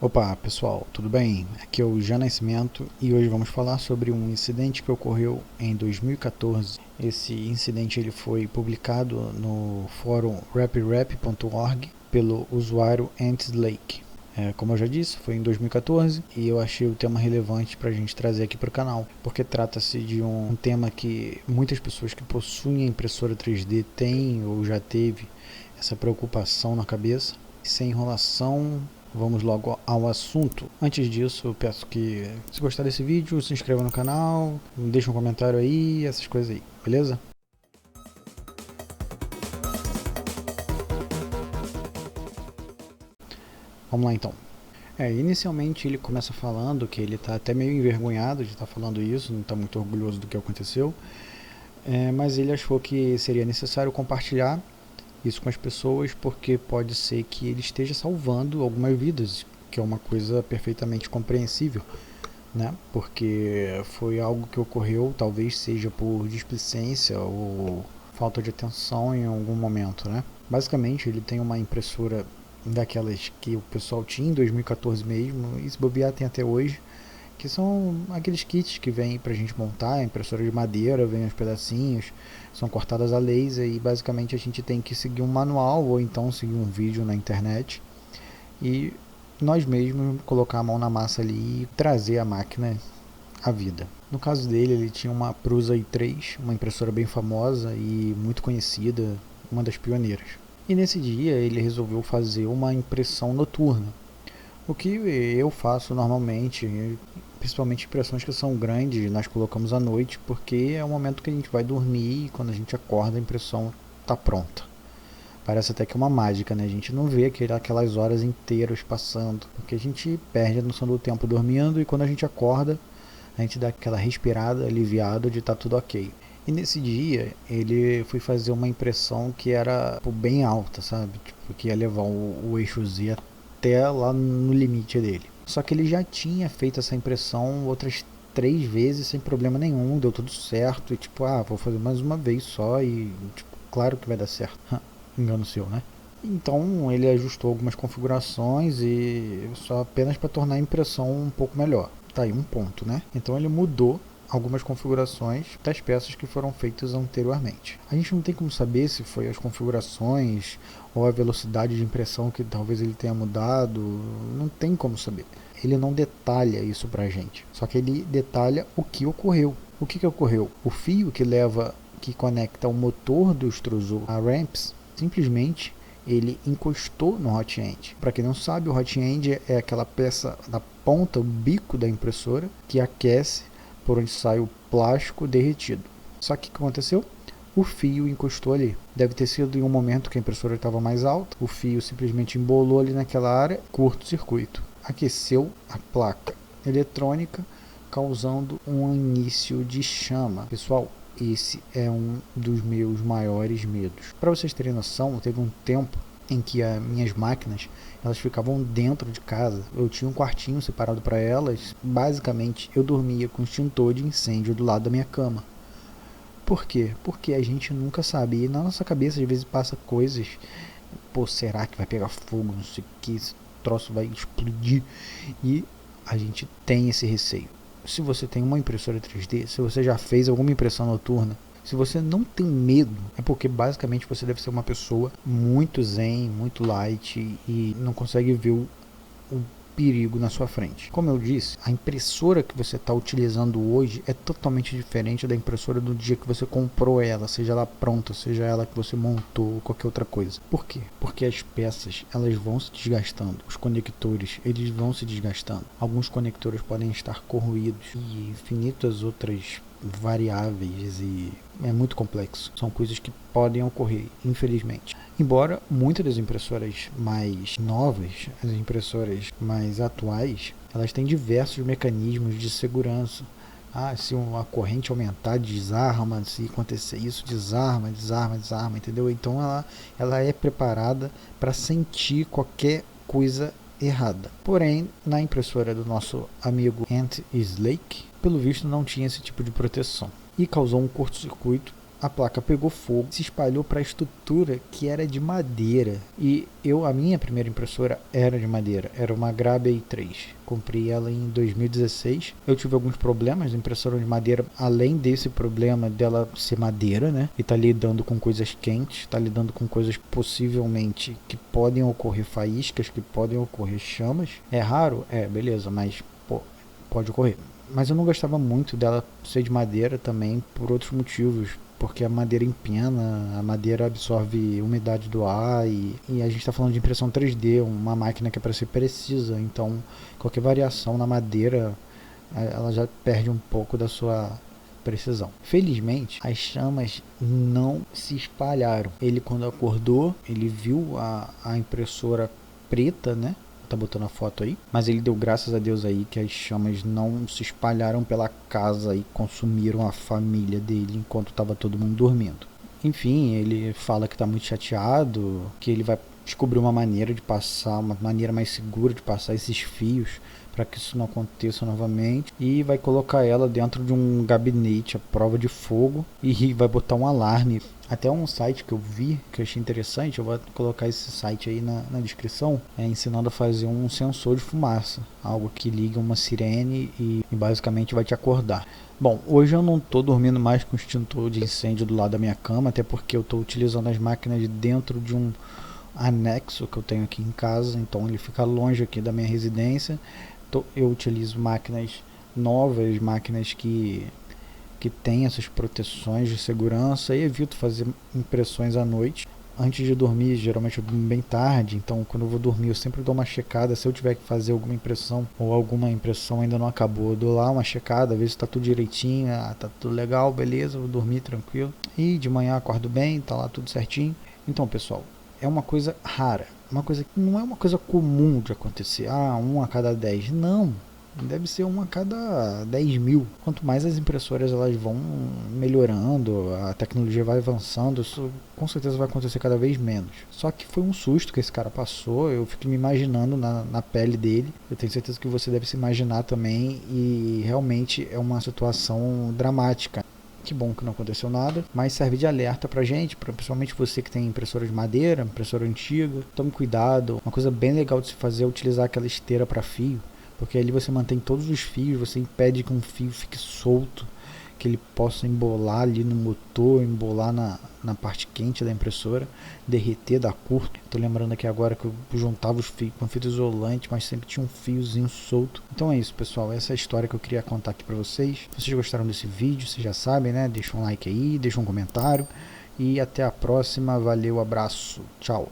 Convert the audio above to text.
Opa, pessoal, tudo bem? Aqui é o Jean Nascimento e hoje vamos falar sobre um incidente que ocorreu em 2014. Esse incidente ele foi publicado no fórum raprap.org pelo usuário Antslake. Como eu já disse, foi em 2014 e eu achei o tema relevante para a gente trazer aqui para o canal, porque trata-se de um tema que muitas pessoas que possuem a impressora 3D têm ou já teve essa preocupação na cabeça. Sem enrolação, vamos logo ao assunto. Antes disso, eu peço que, se gostar desse vídeo, se inscreva no canal, deixe um comentário aí, essas coisas aí, beleza? Vamos lá então. Inicialmente ele começa falando que ele está até meio envergonhado de estar falando isso, não está muito orgulhoso do que aconteceu, mas ele achou que seria necessário compartilhar isso com as pessoas, porque pode ser que ele esteja salvando algumas vidas, que é uma coisa perfeitamente compreensível, né? Porque foi algo que ocorreu, talvez seja por displicência ou falta de atenção em algum momento, né? Basicamente, ele tem uma impressora daquelas que o pessoal tinha em 2014 mesmo, e se bobear tem até hoje, que são aqueles kits que vêm pra gente montar, impressora de madeira, vem os pedacinhos, são cortadas a laser e basicamente a gente tem que seguir um manual ou então seguir um vídeo na internet e nós mesmos colocar a mão na massa ali e trazer a máquina à vida. No caso dele, ele tinha uma Prusa i3, uma impressora bem famosa e muito conhecida, uma das pioneiras. E nesse dia ele resolveu fazer uma impressão noturna, o que eu faço normalmente, principalmente impressões que são grandes, nós colocamos à noite, porque é o momento que a gente vai dormir e quando a gente acorda a impressão está pronta. Parece até que é uma mágica, né? A gente não vê aquelas horas inteiras passando, porque a gente perde a noção do tempo dormindo e quando a gente acorda, a gente dá aquela respirada, aliviado de estar tudo ok. E nesse dia, ele foi fazer uma impressão que era bem alta, sabe? Tipo, que ia levar o eixo Z até lá no limite dele. Só que ele já tinha feito essa impressão outras 3 vezes sem problema nenhum, deu tudo certo. E tipo, vou fazer mais uma vez só e tipo, claro que vai dar certo. Engano seu, né? Então ele ajustou algumas configurações e só apenas para tornar a impressão um pouco melhor. Tá aí um ponto, né? Então ele mudou algumas configurações das peças que foram feitas anteriormente. A gente não tem como saber se foi as configurações ou a velocidade de impressão que talvez ele tenha mudado, não tem como saber. Ele não detalha isso pra gente, só que ele detalha o que ocorreu. O que ocorreu? O fio que conecta o motor do extrusor a ramps, simplesmente ele encostou no hot end. Para quem não sabe, o hot end é aquela peça da ponta, o bico da impressora, que aquece por onde sai o plástico derretido. Só que o que aconteceu? O fio encostou ali. Deve ter sido em um momento que a impressora estava mais alta, o fio simplesmente embolou ali naquela área, curto-circuito. Aqueceu a placa eletrônica, causando um início de chama. Pessoal, esse é um dos meus maiores medos. Para vocês terem noção, teve um tempo em que as minhas máquinas elas ficavam dentro de casa. Eu tinha um quartinho separado para elas. Basicamente, eu dormia com extintor de incêndio do lado da minha cama. Por quê? Porque a gente nunca sabe. E na nossa cabeça, às vezes, passa coisas. Pô, será que vai pegar fogo? Não sei o que. Esse troço vai explodir. E a gente tem esse receio. Se você tem uma impressora 3D, se você já fez alguma impressão noturna, se você não tem medo, é porque basicamente você deve ser uma pessoa muito zen, muito light e não consegue ver o perigo na sua frente. Como eu disse, a impressora que você está utilizando hoje é totalmente diferente da impressora do dia que você comprou ela, seja ela pronta, seja ela que você montou ou qualquer outra coisa. Por quê? Porque as peças elas vão se desgastando, os conectores eles vão se desgastando. Alguns conectores podem estar corroídos e infinitas outras variáveis e é muito complexo. São coisas que podem ocorrer, infelizmente. Embora muitas das impressoras mais novas, as impressoras mais atuais, elas têm diversos mecanismos de segurança. Se uma corrente aumentar, desarma, se acontecer isso, desarma, entendeu? Então ela é preparada para sentir qualquer coisa errada. Porém, na impressora do nosso amigo Antslake, pelo visto não tinha esse tipo de proteção e causou um curto-circuito a placa pegou fogo, se espalhou para a estrutura que era de madeira. E a minha primeira impressora era de madeira, era uma Grabe i3. Comprei ela em 2016. Eu tive alguns problemas de impressora de madeira, além desse problema dela ser madeira, né? E tá lidando com coisas quentes, tá lidando com coisas possivelmente que podem ocorrer faíscas, que podem ocorrer chamas. É raro? É, beleza, mas pode ocorrer. Mas eu não gostava muito dela ser de madeira também por outros motivos, porque a madeira empena, a madeira absorve umidade do ar e a gente está falando de impressão 3D, uma máquina que é para ser precisa, então qualquer variação na madeira ela já perde um pouco da sua precisão. Felizmente, as chamas não se espalharam. Ele, quando acordou, ele viu a impressora preta, né? Tá botando a foto aí, mas ele deu graças a Deus aí que as chamas não se espalharam pela casa e consumiram a família dele enquanto estava todo mundo dormindo. Enfim, ele fala que tá muito chateado, que ele vai descobrir uma maneira de passar, uma maneira mais segura de passar esses fios para que isso não aconteça novamente, e vai colocar ela dentro de um gabinete à prova de fogo e vai botar um alarme. Até um site que eu vi, que eu achei interessante, eu vou colocar esse site aí na descrição, ensinando a fazer um sensor de fumaça, algo que liga uma sirene e basicamente vai te acordar. Bom, hoje eu não estou dormindo mais com extintor de incêndio do lado da minha cama, até porque eu estou utilizando as máquinas dentro de um anexo que eu tenho aqui em casa, então ele fica longe aqui da minha residência. Eu utilizo máquinas novas, máquinas que tem essas proteções de segurança, e evito fazer impressões à noite. Antes de dormir, geralmente eu durmo bem tarde, então quando eu vou dormir eu sempre dou uma checada. Se eu tiver que fazer alguma impressão ou alguma impressão ainda não acabou, eu dou lá uma checada, ver se tá tudo direitinho, tá tudo legal, beleza, vou dormir tranquilo. E de manhã acordo bem, tá lá tudo certinho. Então, pessoal, é uma coisa rara, uma coisa que não é uma coisa comum de acontecer. 1 a cada 10, não. Deve ser 1 a cada 10 mil. Quanto mais as impressoras elas vão melhorando, a tecnologia vai avançando, isso com certeza vai acontecer cada vez menos. Só que foi um susto que esse cara passou, eu fico me imaginando na pele dele. Eu tenho certeza que você deve se imaginar também, e realmente é uma situação dramática. Que bom que não aconteceu nada, mas serve de alerta pra gente, principalmente você que tem impressora de madeira, impressora antiga. Tome cuidado. Uma coisa bem legal de se fazer é utilizar aquela esteira para fio, porque ali você mantém todos os fios, você impede que um fio fique solto, que ele possa embolar ali no motor, embolar na parte quente da impressora, derreter, dar curto. Tô lembrando aqui agora que eu juntava os fios com fita isolante, mas sempre tinha um fiozinho solto. Então é isso, pessoal, essa é a história que eu queria contar aqui pra vocês. Se vocês gostaram desse vídeo, vocês já sabem, né? Deixa um like aí, deixa um comentário, e até a próxima. Valeu, abraço, tchau.